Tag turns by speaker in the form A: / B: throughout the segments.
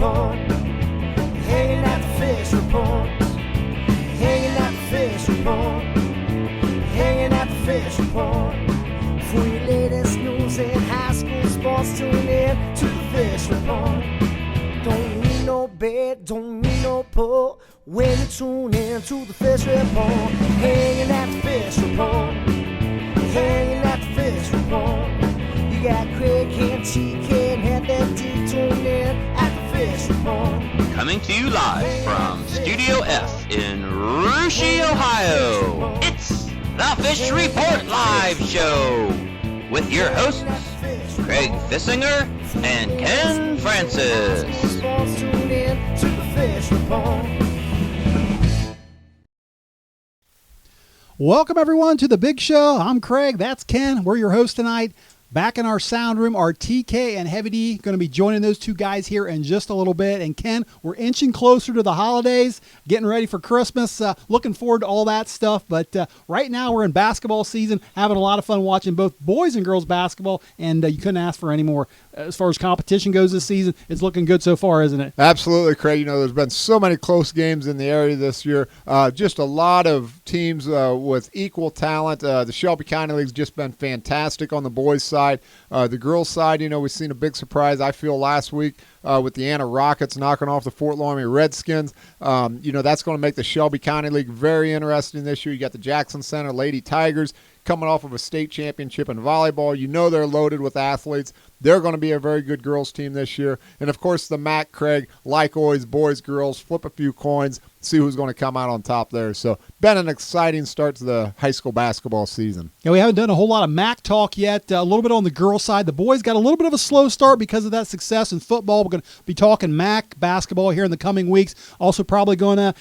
A: report. Hanging at the fish report. Hanging at the fish report. Hanging at the fish report. For your latest news in high school sports, tune in to the fish report. Don't need no bed, don't need no pull when you tune in to the fish report. Hanging at the fish report. Hanging at the fish report. You got Craig and TK and Head that D tuned in at the fish report.
B: Coming to you live from Studio F in Russia, Ohio. It's the Fish Report Live Show with your hosts, Craig Fissinger and Ken Francis.
C: Welcome, everyone, to the big show. I'm Craig. That's Ken. We're your hosts tonight. Back in our sound room, our TK and Heavy D going to be joining those two guys here in just a little bit. And Ken, we're inching closer to the holidays, getting ready for Christmas, looking forward to all that stuff. But right now we're in basketball season, having a lot of fun watching both boys and girls basketball, and you couldn't ask for any more. As far as competition goes this season, it's looking good so far, isn't it?
D: Absolutely, Craig. You know, there's been so many close games in the area this year. Just a lot of teams with equal talent. The Shelby County League's just been fantastic on the boys' side. The girls' side, you know, we've seen a big surprise, I feel, last week with the Anna Rockets knocking off the Fort Laramie Redskins. You know, that's going to make the Shelby County League very interesting this year. You got the Jackson Center Lady Tigers coming off of a state championship in volleyball. You know they're loaded with athletes. They're going to be a very good girls team this year. And, of course, the MAC, Craig, like always, boys, girls, flip a few coins, see who's going to come out on top there. So, been an exciting start to the high school basketball season.
C: Yeah, we haven't done a whole lot of MAC talk yet. A little bit on the girls' side. The boys got a little bit of a slow start because of that success in football. We're going to be talking MAC basketball here in the coming weeks. Also probably going to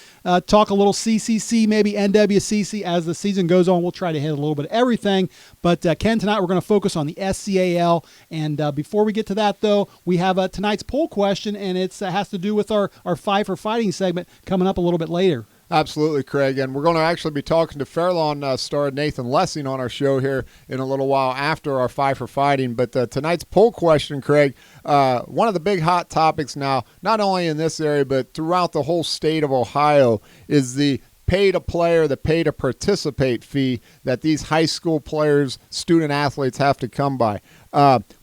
C: talk a little CCC, maybe NWCC. As the season goes on, we'll try to hit a little bit of everything. But, Ken, tonight we're going to focus on the SCAL. And before we get to that, though, we have tonight's poll question, and it has to do with our Five for Fighting segment coming up a little bit later.
D: Absolutely, Craig. And we're going to actually be talking to Fairlawn star Nathan Lessing on our show here in a little while after our Five for Fighting. But tonight's poll question, Craig, one of the big hot topics now, not only in this area but throughout the whole state of Ohio, is the pay-to-play or the pay-to-participate fee that these high school players, student-athletes have to come by.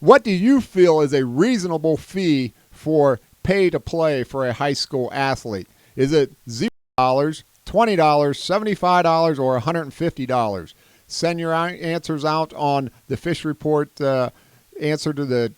D: What do you feel is a reasonable fee for pay-to-play for a high school athlete? Is it $0, $20, $75, or $150? Send your answers out on the Fish Report answer to the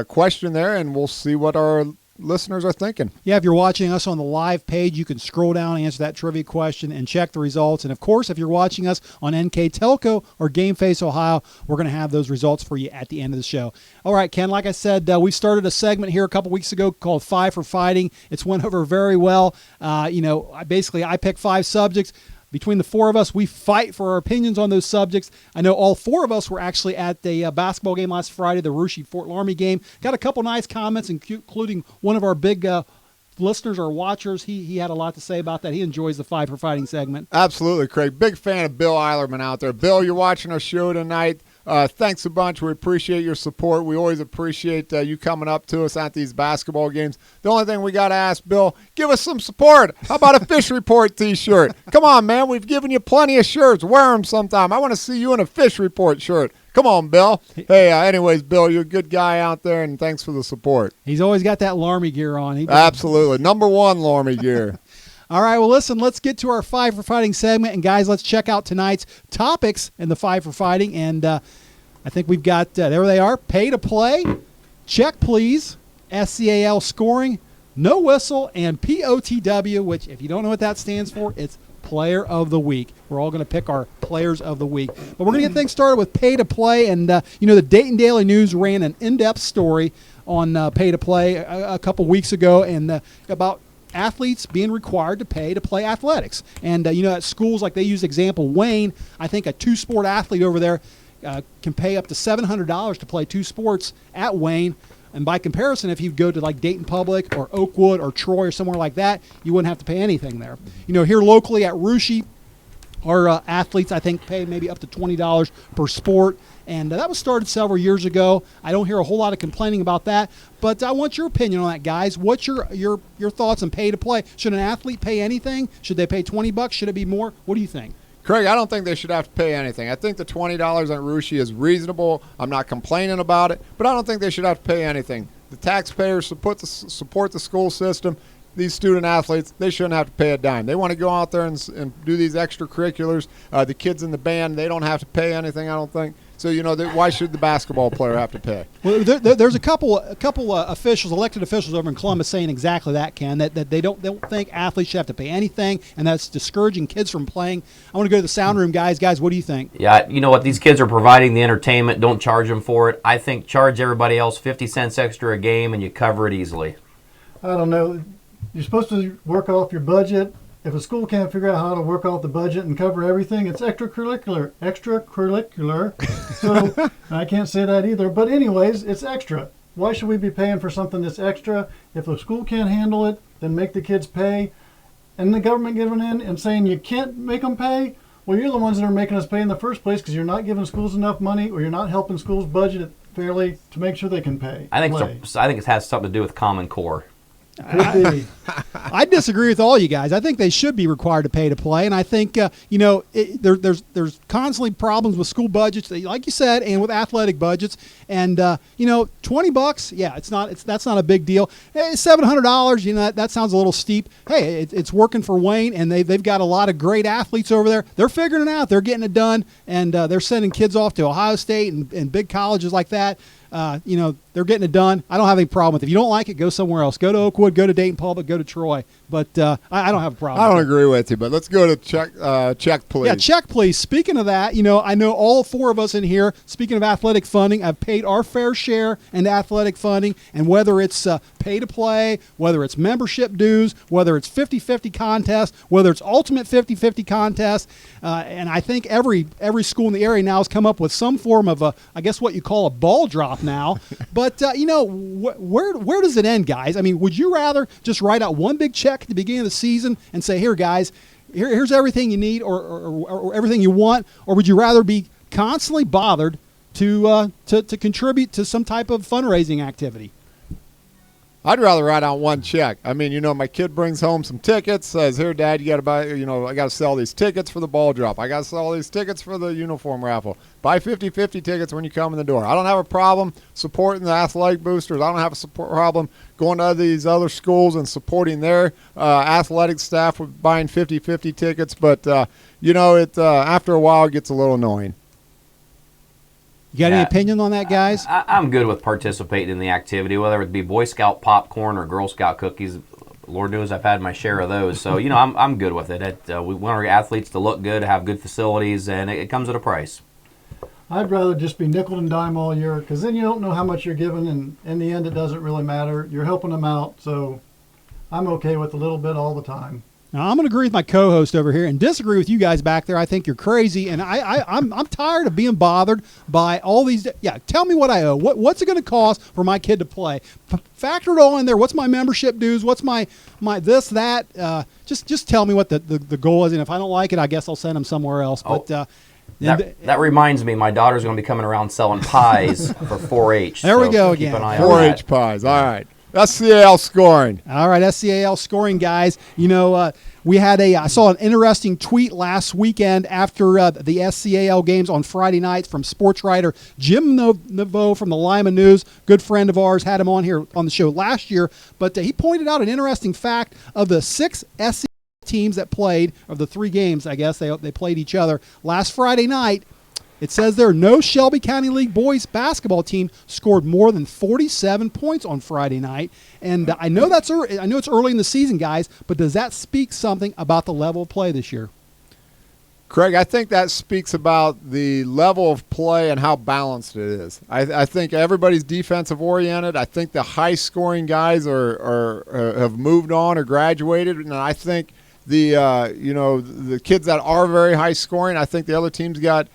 D: question there, and we'll see what our listeners are thinking.
C: Yeah, if you're watching us on the live page, you can scroll down, answer that trivia question, and check the results. And, of course, if you're watching us on NK Telco or Game Face Ohio, we're going to have those results for you at the end of the show. All right, Ken, like I said, we started a segment here a couple weeks ago called Five for Fighting. It's went over very well. I pick 5 subjects. Between the 4 of us, we fight for our opinions on those subjects. I know all 4 of us were actually at the basketball game last Friday, the Russia-Fort Laramie game. Got a couple nice comments, including one of our big listeners or watchers. He had a lot to say about that. He enjoys the Five for Fighting segment.
D: Absolutely, Craig. Big fan of Bill Eilerman out there. Bill, you're watching our show tonight. Thanks a bunch. We appreciate your support. We always appreciate you coming up to us at these basketball games. The only thing we got to ask, Bill, give us some support. How about a Fish Report T-shirt? Come on, man. We've given you plenty of shirts. Wear them sometime. I want to see you in a Fish Report shirt. Come on, Bill. Hey, anyways, Bill, you're a good guy out there, and thanks for the support.
C: He's always got that Laramie gear on.
D: Absolutely. Number 1 Laramie gear.
C: All right, well, listen, let's get to our Five for Fighting segment. And, guys, let's check out tonight's topics in the Five for Fighting. And I think we've got, there they are, pay to play, check please, SCAL scoring, no whistle, and POTW, which if you don't know what that stands for, it's Player of the Week. We're all going to pick our Players of the Week. But we're going to get things started with pay to play. And, the Dayton Daily News ran an in-depth story on pay to play a couple weeks ago and about athletes being required to pay to play athletics. And, at schools, like they use example Wayne, I think a 2-sport athlete over there can pay up to $700 to play 2 sports at Wayne. And by comparison, if you go to like Dayton Public or Oakwood or Troy or somewhere like that, you wouldn't have to pay anything there. Here locally at Russia, Our athletes, I think, pay maybe up to $20 per sport, and that was started several years ago. I don't hear a whole lot of complaining about that, but I want your opinion on that, guys. What's your thoughts on pay to play? Should an athlete pay anything? Should they pay $20? Should it be more? What do you think?
D: Craig, I don't think they should have to pay anything. I think the $20 on Rushi is reasonable. I'm not complaining about it, but I don't think they should have to pay anything. The taxpayers support the school system. These student athletes, they shouldn't have to pay a dime. They want to go out there and do these extracurriculars. The kids in the band, they don't have to pay anything, I don't think. So, why should the basketball player have to pay?
C: Well, there's a couple officials, elected officials over in Columbus saying exactly that, Ken, that they don't think athletes should have to pay anything, and that's discouraging kids from playing. I want to go to the sound room, guys. Guys, what do you think?
E: Yeah, you know what? These kids are providing the entertainment. Don't charge them for it. I think charge everybody else 50 cents extra a game, and you cover it easily.
F: I don't know. You're supposed to work off your budget. If a school can't figure out how to work off the budget and cover everything, it's extracurricular. So I can't say that either. But anyways, it's extra. Why should we be paying for something that's extra? If the school can't handle it, then make the kids pay. And the government giving in and saying you can't make them pay, well, you're the ones that are making us pay in the first place because you're not giving schools enough money or you're not helping schools budget it fairly to make sure they can pay.
E: I think it has something to do with Common Core.
F: Could be.
C: I disagree with all you guys. I think they should be required to pay to play, and I think there's constantly problems with school budgets, like you said, and with athletic budgets. And $20, yeah, that's not a big deal. Hey, $700, that sounds a little steep. Hey, it's working for Wayne, and they've got a lot of great athletes over there. They're figuring it out. They're getting it done, and they're sending kids off to Ohio State and big colleges like that. They're getting it done. I don't have any problem with it. If you don't like it, go somewhere else. Go to Oakwood, go to Dayton Public, go to Troy. But I don't have a problem.
D: I don't agree with you, but let's go to check, please.
C: Yeah, check, please. Speaking of that, I know all four of us in here, speaking of athletic funding, have paid our fair share into athletic funding, and whether it's pay to play, whether it's membership dues, whether it's 50-50 contest, whether it's ultimate 50-50 contest, and I think every school in the area now has come up with some form of I guess what you call a ball drop now. But where does it end, guys? I mean, would you rather just write out one big check at the beginning of the season and say, here, guys, here's everything you need or everything you want, or would you rather be constantly bothered to contribute to some type of fundraising activity?
D: I'd rather write out one check. I mean, my kid brings home some tickets, says, here, Dad, you got to buy, I got to sell these tickets for the ball drop. I got to sell these tickets for the uniform raffle. Buy 50-50 tickets when you come in the door. I don't have a problem supporting the athletic boosters. I don't have a problem going to these other schools and supporting their athletic staff with buying 50-50 tickets. But, after a while, it gets a little annoying.
C: You got any opinion on that, guys?
E: I'm good with participating in the activity, whether it be Boy Scout popcorn or Girl Scout cookies. Lord knows I've had my share of those. So, I'm good with it. We want our athletes to look good, have good facilities, and it comes at a price.
F: I'd rather just be nickel and dime all year because then you don't know how much you're giving, and in the end it doesn't really matter. You're helping them out, so I'm okay with a little bit all the time.
C: Now, I'm going to agree with my co-host over here and disagree with you guys back there. I think you're crazy, and I'm tired of being bothered by all these. Yeah, tell me what I owe. What's it going to cost for my kid to play? Factor it all in there. What's my membership dues? What's my this, that? Just tell me what the goal is, and if I don't like it, I guess I'll send them somewhere else. But
E: that reminds me, my daughter's going to be coming around selling pies for 4-H.
C: There we go again.
E: Keep an eye
D: 4-H pies. All right. SCAL scoring.
C: All right, SCAL scoring, guys. We had I saw an interesting tweet last weekend after the SCAL games on Friday nights from sports writer Jim Naveau from the Lima News. Good friend of ours, had him on here on the show last year. But he pointed out an interesting fact of the 6 SCAL teams that played, of the 3 games, I guess, they played each other last Friday night. It says there, no Shelby County League boys basketball team scored more than 47 points on Friday night. And I know it's early in the season, guys, but does that speak something about the level of play this year?
D: Craig, I think that speaks about the level of play and how balanced it is. I think everybody's defensive oriented. I think the high-scoring guys have moved on or graduated, and I think the kids that are very high scoring, I think the other teams got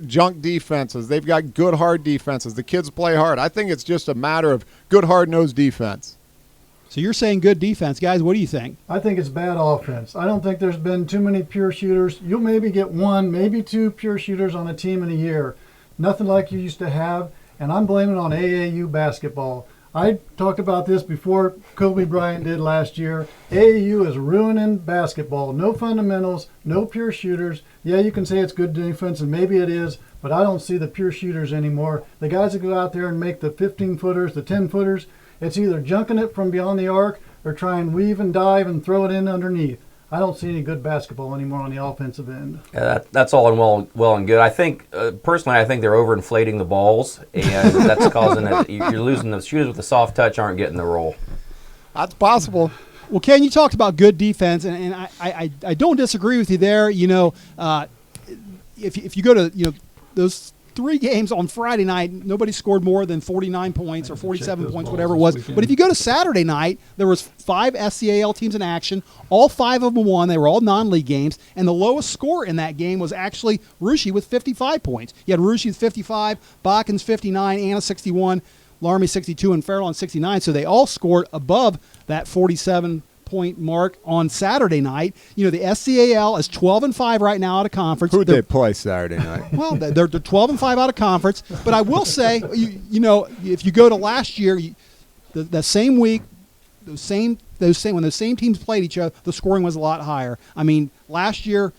D: junk defenses. They've got good, hard defenses. The kids play hard. I think it's just a matter of good, hard-nosed defense.
C: So you're saying good defense. Guys, what do you think?
F: I think it's bad offense. I don't think there's been too many pure shooters. You'll maybe get one, maybe two pure shooters on a team in a year. Nothing like you used to have, and I'm blaming it on AAU basketball. I talked about this before Kobe Bryant did last year. AAU is ruining basketball. No fundamentals, no pure shooters. Yeah, you can say it's good defense, and maybe it is, but I don't see the pure shooters anymore. The guys that go out there and make the 15-footers, the 10-footers, it's either junking it from beyond the arc or try and weave and dive and throw it in underneath. I don't see any good basketball anymore on the offensive end.
E: Yeah, that's all in well and good. I think, personally, I think they're overinflating the balls, and that's causing it. You're losing the shooters with the soft touch aren't getting the roll.
D: That's possible.
C: Well, Ken, you talked about good defense, and I don't disagree with you there. You know, if you go to those 3 games on Friday night, nobody scored more than 49 points or 47 points, whatever it was. But if you go to Saturday night, there was 5 SCAL teams in action. All 5 of them won. They were all non-league games. And the lowest score in that game was actually Russia with 55 points. You had Russia with 55, Bakkens 59, Anna 61, Laramie 62, and Fairlawn 69. So they all scored above that 47-point mark on Saturday night. You know, the SCAL is 12-5 right now out of conference.
D: Who'd they play Saturday night?
C: Well, they're 12-5 out of conference. But I will say, you know, if you go to last year, the same week, when those same teams played each other, the scoring was a lot higher. I mean, last year,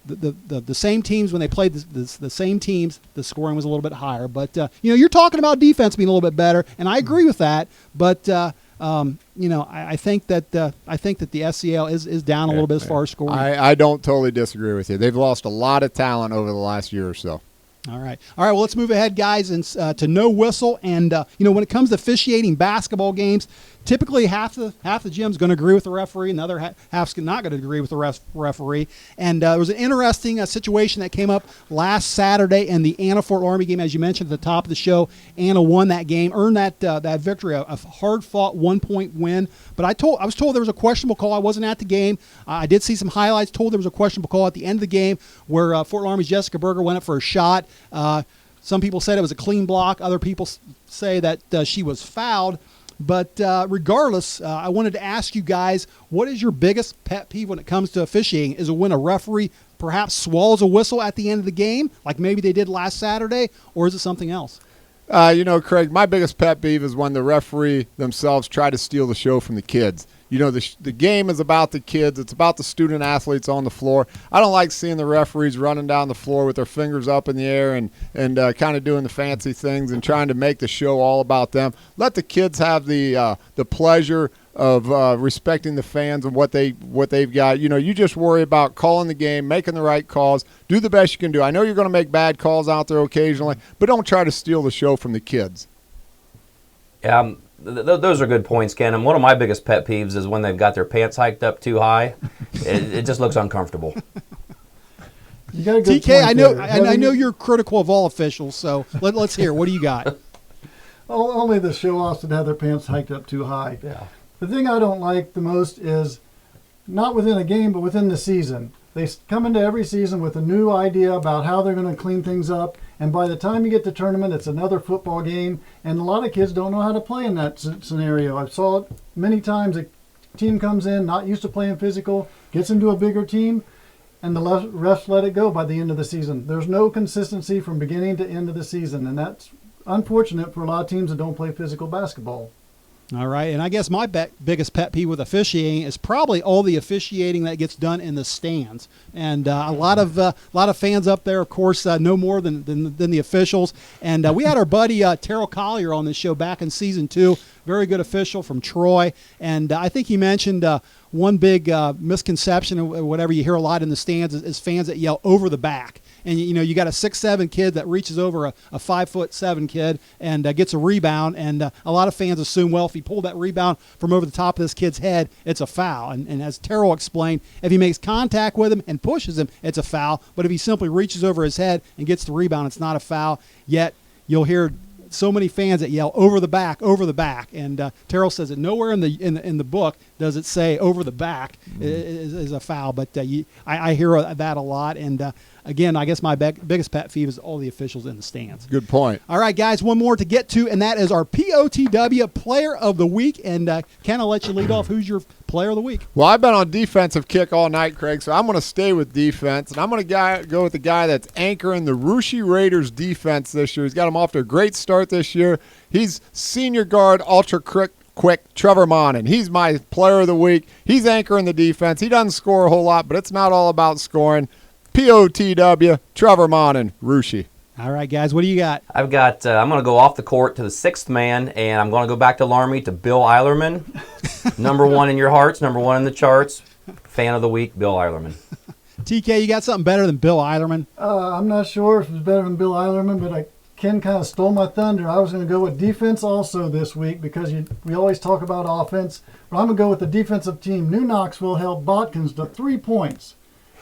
C: the same teams, when they played the same teams, the scoring was a little bit higher. But you know, you're talking about defense being a little bit better, and I agree with that. But you know, I think that the SCL is down a little bit as far as scoring.
D: I don't totally disagree with you. They've lost a lot of talent over the last year or so.
C: All right. Well, let's move ahead, guys, and to no whistle. And you know, when it comes to officiating basketball games, typically half the gym's going to agree with the referee, and the other half's not going to agree with the referee. And there was an interesting situation that came up last Saturday in the Anna Fort Laramie game, as you mentioned at the top of the show. Anna won that game, earned that victory, a hard-fought 1-point win. But I was told there was a questionable call. I wasn't at the game. I did see some highlights. Told there was a questionable call at the end of the game where Fort Laramie's Jessica Berger went up for a shot. Some people said it was a clean block. Other people say that she was fouled. But regardless, I wanted to ask you guys, what is your biggest pet peeve when it comes to officiating? Is it when a referee perhaps swallows a whistle at the end of the game, like maybe they did last Saturday, or is it something else?
D: You know, Craig, my biggest pet peeve is when the referee themselves try to steal the show from the kids. You know, the game is about the kids. It's about the student athletes on the floor. I don't like seeing the referees running down the floor with their fingers up in the air and kind of doing the fancy things and trying to make the show all about them. Let the kids have the pleasure of respecting the fans and what they've got. You know, you just worry about calling the game, making the right calls, do the best you can do. I know you're going to make bad calls out there occasionally, but don't try to steal the show from the kids.
E: Yeah, those are good points, Ken. And one of my biggest pet peeves is when they've got their pants hiked up too high. It just looks uncomfortable.
F: You got a good
C: TK,
F: point
C: I know you're critical of all officials, so let's hear. What do you got?
F: Only the show-offs that have their pants hiked up too high.
E: Yeah.
F: The thing I don't like the most is not within a game, but within the season. They come into every season with a new idea about how they're going to clean things up, and by the time you get to tournament, it's another football game, and a lot of kids don't know how to play in that scenario. I saw it many times. A team comes in, not used to playing physical, gets into a bigger team, and the refs let it go by the end of the season. There's no consistency from beginning to end of the season, and that's unfortunate for a lot of teams that don't play physical basketball.
C: All right, and I guess my biggest pet peeve with officiating is probably all the officiating that gets done in the stands, and a lot of fans up there, of course, know more than the officials. And we had our buddy Terrell Collier on this show back in season 2, very good official from Troy, and I think he mentioned one big misconception or whatever you hear a lot in the stands is fans that yell over the back. And, you know, you got a 6'7" kid that reaches over a 5'7" kid and gets a rebound. And a lot of fans assume, well, if he pulled that rebound from over the top of this kid's head, it's a foul. And as Terrell explained, if he makes contact with him and pushes him, it's a foul. But if he simply reaches over his head and gets the rebound, it's not a foul. Yet you'll hear so many fans that yell over the back. And Terrell says that nowhere in the book does it say over the back is a foul. But I hear that a lot. And again, I guess my biggest pet peeve is all the officials in the stands.
D: Good point.
C: All right, guys, one more to get to, and that is our POTW Player of the Week. And Ken, I'll let you lead off. Who's your Player of the Week?
D: Well, I've been on defensive kick all night, Craig, so I'm going to stay with defense, and I'm going to go with the guy that's anchoring the Russia Raiders defense this year. He's got them off to a great start this year. He's senior guard, ultra quick Trevor Monin. He's my Player of the Week. He's anchoring the defense. He doesn't score a whole lot, but it's not all about scoring. POTW, Trevor Monin, Russia.
C: All right, guys, what do you got?
E: I've got, I'm going to go off the court to the sixth man, and I'm going to go back to Laramie to Bill Eilerman. Number one in your hearts, number one in the charts. Fan of the week, Bill Eilerman.
C: TK, you got something better than Bill Eilerman?
F: I'm not sure if it's better than Bill Eilerman, but Ken kind of stole my thunder. I was going to go with defense also this week because we always talk about offense. But I'm going to go with the defensive team. New Knoxville held Botkins to 3 points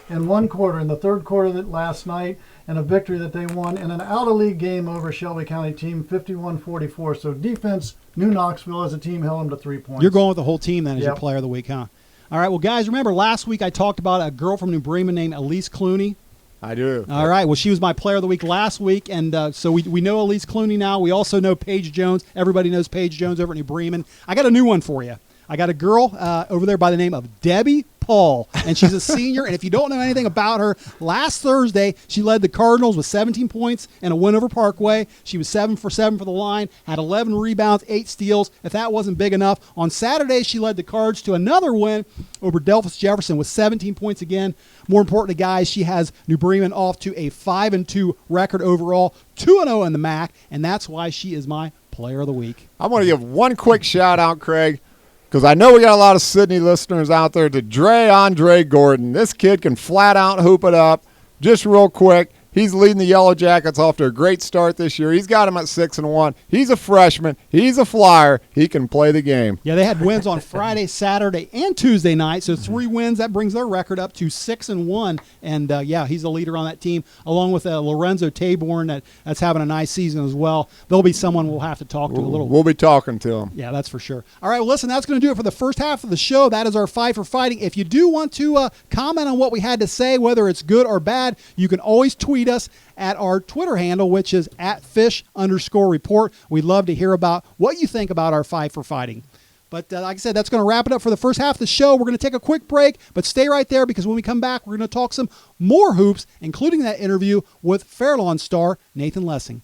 F: in one quarter, in the third quarter last night, and a victory that they won in an out-of-league game over Shelby County team, 51-44. So defense, New Knoxville as a team held them to 3 points.
C: You're going with the whole team then as your
F: Yep.
C: Player of the Week, huh? All right, well, guys, remember last week I talked about a girl from New Bremen named Elise Clooney?
D: I do.
C: All right, well, she was my Player of the Week last week, and so we know Elise Clooney now. We also know Paige Jones. Everybody knows Paige Jones over at New Bremen. I got a new one for you. I got a girl over there by the name of Debbie Paul, and she's a senior. And if you don't know anything about her, last Thursday she led the Cardinals with 17 points and a win over Parkway. She was 7 for 7 for the line, had 11 rebounds, 8 steals. If that wasn't big enough, on Saturday she led the Cards to another win over Delphus Jefferson with 17 points again. More important, guys, she has New Bremen off to a 5-2 record overall, 2-0 in the MAC, and that's why she is my Player of the Week.
D: I want to give one quick shout out, Craig, because I know we got a lot of Sydney listeners out there, to Andre Gordon. This kid can flat out hoop it up. Just real quick, he's leading the Yellow Jackets off to a great start this year. He's got them at 6-1. He's a freshman. He's a flyer. He can play the game.
C: Yeah, they had wins on Friday, Saturday, and Tuesday night. So 3 wins. That brings their record up to 6-1. And, yeah, he's a leader on that team, along with Lorenzo Taborn that's having a nice season as well. There'll be someone we'll have to talk to a little.
D: We'll be talking to him.
C: Yeah, that's for sure. All right, well, listen, that's going to do it for the first half of the show. That is our Fight for Fighting. If you do want to comment on what we had to say, whether it's good or bad, you can always tweet us at our Twitter handle, which is @fish_report. We'd love to hear about what you think about our Fight for Fighting. But like I said, that's going to wrap it up for the first half of the show. We're going to take a quick break, but stay right there because when we come back, we're going to talk some more hoops, including that interview with Fairlawn star Nathan Lessing.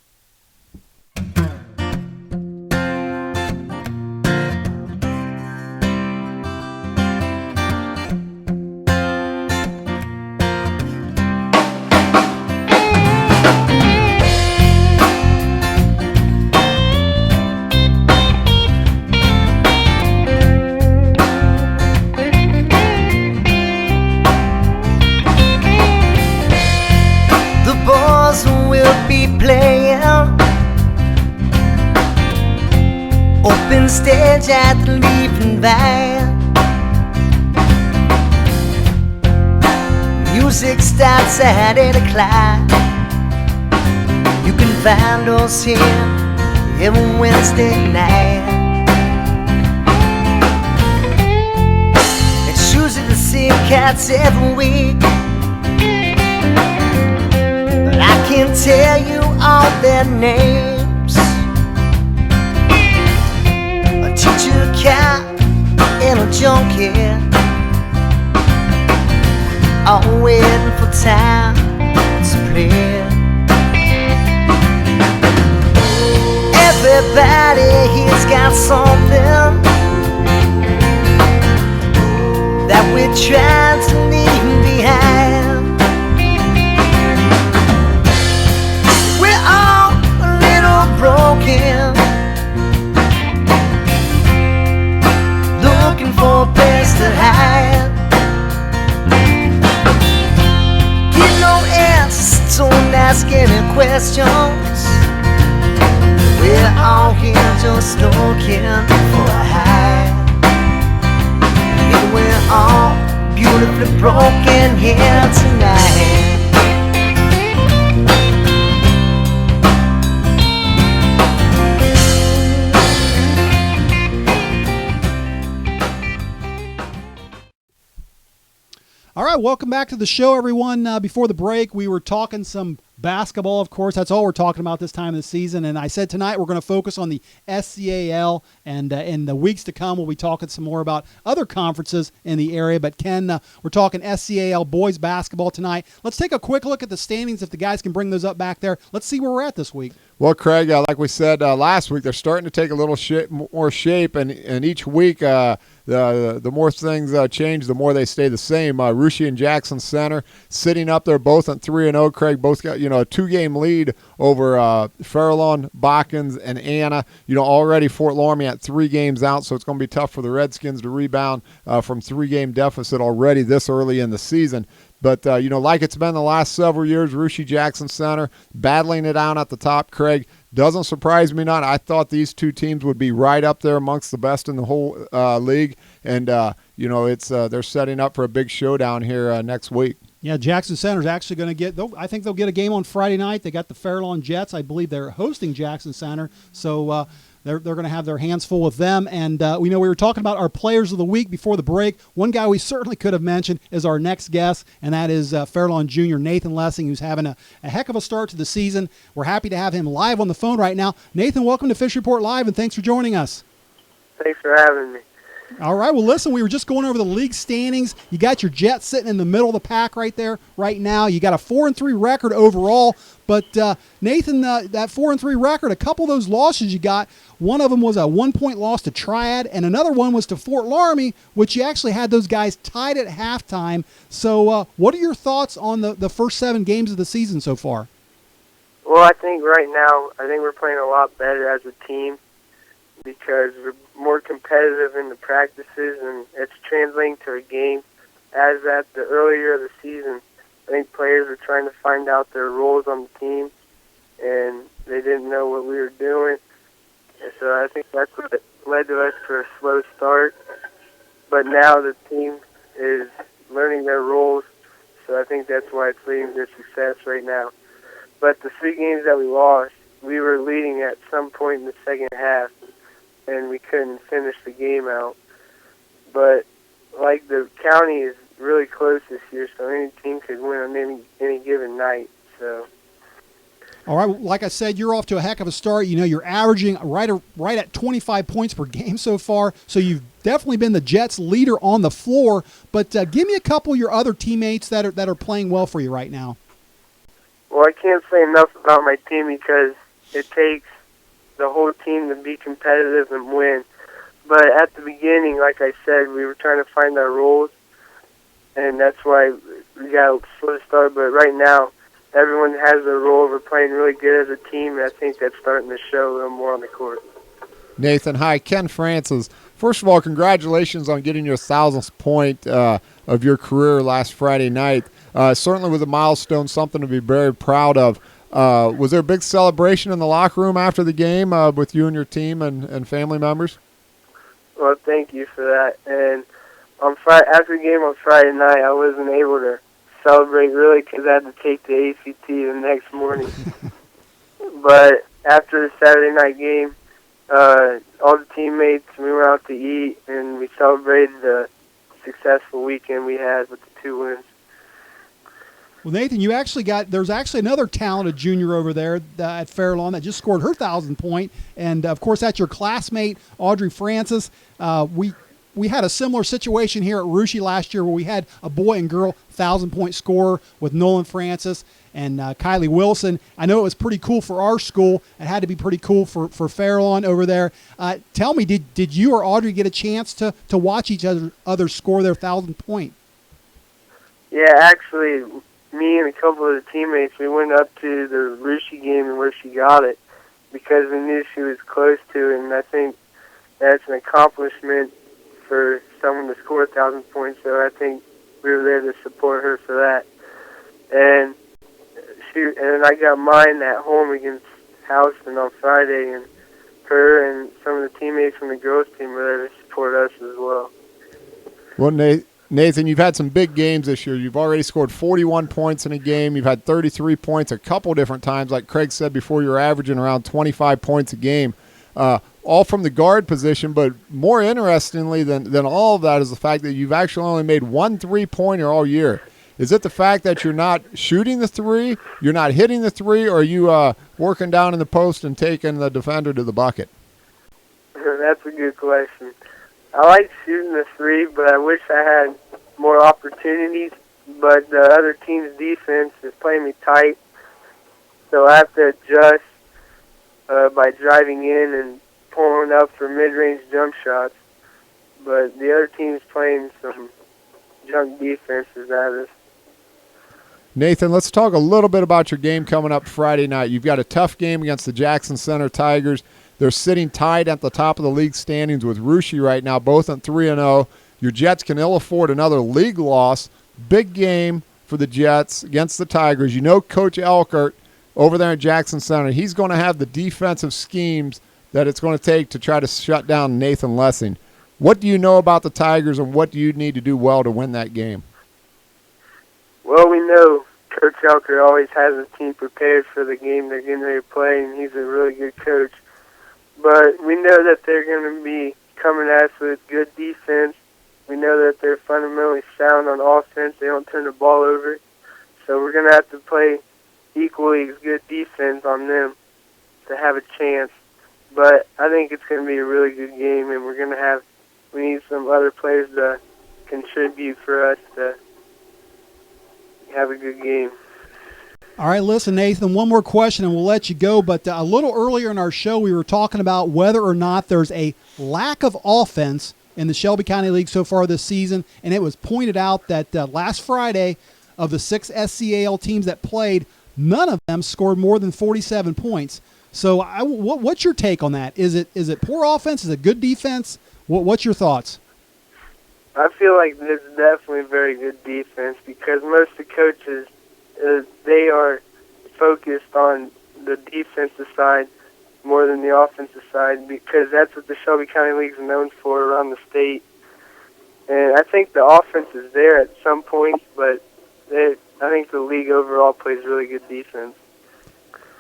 A: Stage at the leaving van. Music starts at 8 o'clock. You can find us here every Wednesday night. It's usually the same cats every week, but I can't tell you all their names. Teacher, cat, and a junkie, all waiting for time to play. Everybody here's got something that we're trying to leave behind. We're all a little broken, looking for a place to hide. Get no answers, don't ask any questions. We're all here just looking for a high. And we're all beautifully broken here tonight.
C: right, welcome back to the show, everyone. Before the break, we were talking some basketball, of course. That's all we're talking about this time of the season. And I said tonight we're going to focus on the SCAL, and in the weeks to come, we'll be talking some more about other conferences in the area. But, Ken, we're talking SCAL boys basketball tonight. Let's take a quick look at the standings if the guys can bring those up back there. Let's see where we're at this week.
D: Well, Craig, like we said last week, they're starting to take a little more shape, and each week the more things change, the more they stay the same. Russia and Jackson Center sitting up there, both at 3-0. Craig, both got a 2-game lead over Fairlawn, Botkins, and Anna. Already Fort Laramie at 3 games out, so it's going to be tough for the Redskins to rebound from 3-game deficit already this early in the season. But, like it's been the last several years, Russia Jackson Center battling it out at the top, Craig. Doesn't surprise me none. I thought these two teams would be right up there amongst the best in the whole league. And, it's they're setting up for a big showdown here next week.
C: Yeah, Jackson Center's actually going to get – I think they'll get a game on Friday night. They got the Fairlawn Jets. I believe they're hosting Jackson Center. So they're going to have their hands full with them. And we were talking about our players of the week before the break. One guy we certainly could have mentioned is our next guest, and that is Fairlawn Jr. Nathan Lessing, who's having a heck of a start to the season. We're happy to have him live on the phone right now. Nathan, welcome to Fish Report Live, and thanks for joining us.
G: Thanks for having me.
C: All right, well, listen, we were just going over the league standings. You got your Jets sitting in the middle of the pack right there right now. You got a 4-3 record overall. But, Nathan, that 4-3 record, a couple of those losses you got, one of them was a 1-point loss to Triad, and another one was to Fort Laramie, which you actually had those guys tied at halftime. So what are your thoughts on the first 7 games of the season so far?
G: Well, I think right now, we're playing a lot better as a team because we're more competitive in the practices, and it's translating to a game. As at the earlier of the season, I think players were trying to find out their roles on the team, and they didn't know what we were doing. And so I think that's what led to us for a slow start. But now the team is learning their roles, so I think that's why it's leading to success right now. But the 3 games that we lost, we were leading at some point in the second half, and we couldn't finish the game out. But, the county is really close this year, so any team could win on any given night. So.
C: All right, like I said, you're off to a heck of a start. You're averaging right at 25 points per game so far, so you've definitely been the Jets' leader on the floor. But give me a couple of your other teammates that are playing well for you right now.
G: Well, I can't say enough about my team because it takes the whole team to be competitive and win. But at the beginning, like I said, we were trying to find our roles, and that's why we got a slow start. But right now, everyone has their role. We're playing really good as a team, and I think that's starting to show a little more on the court.
D: Nathan, hi. Ken Francis. First of all, congratulations on getting your 1,000th point of your career last Friday night. Certainly was a milestone, something to be very proud of. Was there a big celebration in the locker room after the game with you and your team and family members?
G: Well, thank you for that. And after the game on Friday night, I wasn't able to celebrate really because I had to take the ACT the next morning. But after the Saturday night game, all the teammates, we went out to eat, and we celebrated the successful weekend we had with the 2 wins.
C: Well, Nathan, there's actually another talented junior over there at Fairlawn that just scored her 1,000 point. And, of course, that's your classmate, Audrey Francis. We had a similar situation here at Russia last year where we had a boy and girl 1,000-point scorer with Nolan Francis and Kylie Wilson. I know it was pretty cool for our school. It had to be pretty cool for Fairlawn over there. Tell me, did you or Audrey get a chance to watch each other score their 1,000 point?
G: Yeah, actually, me and a couple of the teammates, we went up to the Russia game and where she got it because we knew she was close to it, and I think that's an accomplishment for someone to score 1,000 points, so I think we were there to support her for that. And I got mine at home against Houston on Friday, and her and some of the teammates from the girls team were there to support us as well.
D: Well, Nathan, you've had some big games this year. You've already scored 41 points in a game. You've had 33 points a couple different times. Like Craig said before, you're averaging around 25 points a game. all from the guard position, but more interestingly than all of that is the fact that you've actually only made 1 3-pointer all year. Is it the fact that you're not shooting the three, you're not hitting the three, or are you working down in the post and taking the defender to the bucket?
G: That's a good question. I like shooting the three, but I wish I had more opportunities. But the other team's defense is playing me tight, so I have to adjust by driving in and pulling up for mid-range jump shots. But the other team's playing some junk defenses at us.
D: Nathan, let's talk a little bit about your game coming up Friday night. You've got a tough game against the Jackson Center Tigers. They're sitting tied at the top of the league standings with Russia right now, both at 3-0. Your Jets can ill afford another league loss. Big game for the Jets against the Tigers. You know Coach Elkert over there at Jackson Center, he's going to have the defensive schemes that it's going to take to try to shut down Nathan Lessing. What do you know about the Tigers, and what do you need to do well to win that game?
G: Well, we know Coach Elker always has a team prepared for the game they're getting ready to play, and he's a really good coach. But we know that they're going to be coming at us with good defense. We know that they're fundamentally sound on offense. They don't turn the ball over. So we're going to have to play equally as good defense on them to have a chance. But I think it's going to be a really good game, and we need some other players to contribute for us to have a good game.
C: All right, listen, Nathan, one more question and we'll let you go. But a little earlier in our show, we were talking about whether or not there's a lack of offense in the Shelby County League so far this season. And it was pointed out that last Friday, of the 6 SCAL teams that played, none of them scored more than 47 points. So what's your take on that? Is it poor offense? Is it good defense? What's your thoughts?
G: I feel like this is definitely very good defense because most of the coaches, they are focused on the defensive side more than the offensive side because that's what the Shelby County League is known for around the state. And I think the offense is there at some points, but I think the league overall plays really good defense.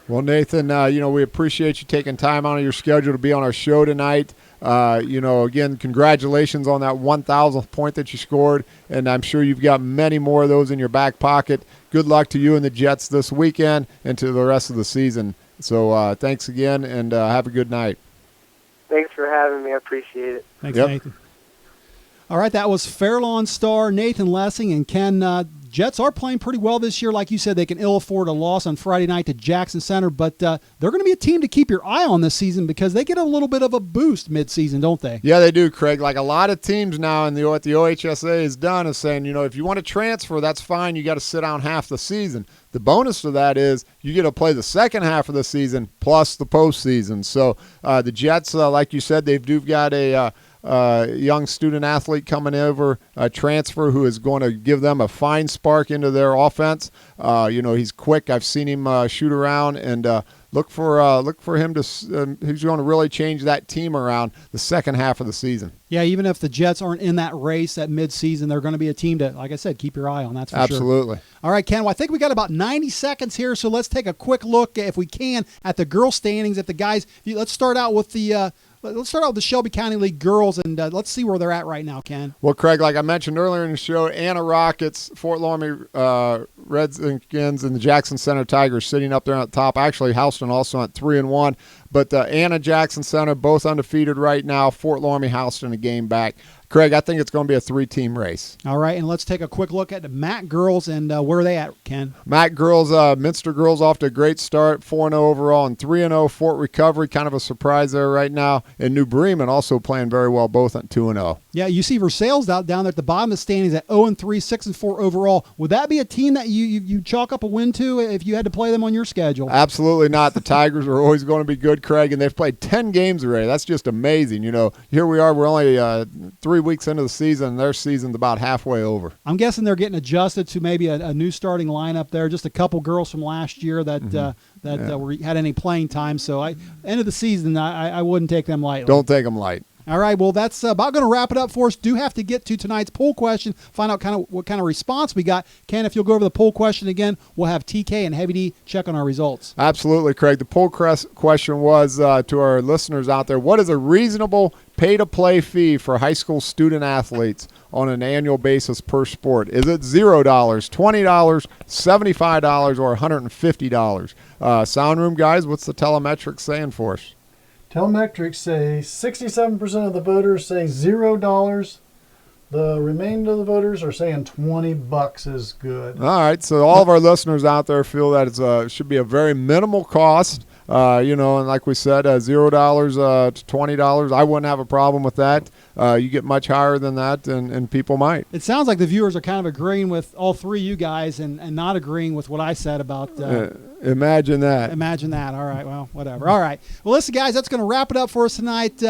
D: Well, Nathan, we appreciate you taking time out of your schedule to be on our show tonight. Again, congratulations on that 1,000th point that you scored, and I'm sure you've got many more of those in your back pocket. Good luck to you and the Jets this weekend and to the rest of the season. So thanks again, and have a good night.
G: Thanks for having me. I appreciate it.
C: Thanks, Nathan. All right, that was Fairlawn star Nathan Lessing. And Ken, Jets are playing pretty well this year. Like you said, they can ill afford a loss on Friday night to Jackson Center, but they're going to be a team to keep your eye on this season because they get a little bit of a boost midseason, don't they?
D: Yeah, they do, Craig. Like a lot of teams now, and what the OHSA has done is saying, if you want to transfer, that's fine. You got to sit down half the season. The bonus to that is you get to play the second half of the season plus the postseason. So the Jets, like you said, they've got a young student athlete coming over, a transfer who is going to give them a fine spark into their offense. He's quick. I've seen him shoot around, and look for him to. He's going to really change that team around the second half of the season.
C: Yeah, even if the Jets aren't in that race at midseason, they're going to be a team to, like I said, keep your eye on. That's for sure.
D: Absolutely.
C: All right, Ken, well, I think we got about 90 seconds here, so let's take a quick look, if we can, at the girl standings. If the guys, let's start out with the Shelby County League girls, and let's see where they're at right now, Ken.
D: Well, Craig, like I mentioned earlier in the show, Anna Rockets, Fort Laramie Redskins, and the Jackson Center Tigers sitting up there at the top. Actually, Houston also at 3-1. But Anna, Jackson Center, both undefeated right now. Fort Laramie, Houston, a game back. Craig, I think it's going to be a 3-team race.
C: All right, and let's take a quick look at the MAC girls and where are they at, Ken?
D: MAC girls, Minster girls off to a great start, 4-0 overall, and 3-0 Fort Recovery, kind of a surprise there right now. And New Bremen also playing very well, both at 2-0.
C: Yeah, you see Versailles down there at the bottom of the standings at 0-3, 6-4 overall. Would that be a team that you chalk up a win to if you had to play them on your schedule?
D: Absolutely not. The Tigers are always going to be good, Craig, and they've played 10 games already. That's just amazing. Here we are. We're only 3 weeks into the season, and their season's about halfway over.
C: I'm guessing they're getting adjusted to maybe a new starting lineup there. Just a couple girls from last year that had any playing time. So end of the season, I wouldn't take them lightly.
D: Don't take them light.
C: All right, well, that's about going to wrap it up for us. Do have to get to tonight's poll question, find out what kind of response we got. Ken, if you'll go over the poll question again, we'll have TK and Heavy D check on our results.
D: Absolutely, Craig. The poll question was to our listeners out there, what is a reasonable pay-to-play fee for high school student athletes on an annual basis per sport? Is it $0, $20, $75, or $150? Sound room guys, what's the telemetrics saying for us?
F: Telemetrics say 67% of the voters say $0. The remainder of the voters are saying $20 is good.
D: All right, so all of our listeners out there feel that it should be a very minimal cost. And like we said, $0 to $20. I wouldn't have a problem with that. You get much higher than that, and people might.
C: It sounds like the viewers are kind of agreeing with all three of you guys and not agreeing with what I said about
D: imagine that.
C: Imagine that. All right, well, whatever. All right. Well, listen, guys, that's going to wrap it up for us tonight.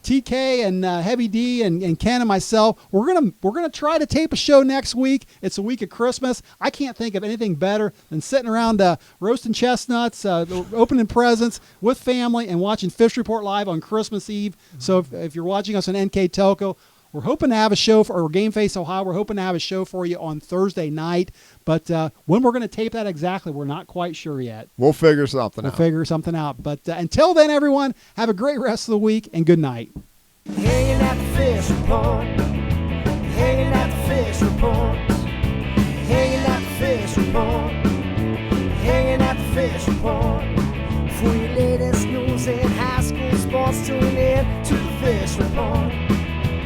C: TK and Heavy D and Ken and myself, we're gonna try to tape a show next week. It's a week of Christmas. I can't think of anything better than sitting around roasting chestnuts, opening presents with family, and watching Fish Report Live on Christmas Eve. So if you're watching us on NK Telco, we're hoping to have a show or Game Face Ohio. We're hoping to have a show for you on Thursday night. But when we're going to tape that exactly, we're not quite sure yet.
D: We'll figure something out.
C: We'll figure something out. But until then, everyone, have a great rest of the week and good night.
A: Hanging at the fish report. Hanging at the fish report. Hanging at the fish report. Hanging at the fish report. For your latest news in high school sports, tune in to the fish report.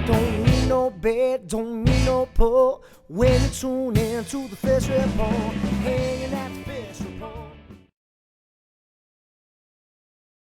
A: Don't need no bed, don't need no pull. When you tune in to the fish report, hanging at the fish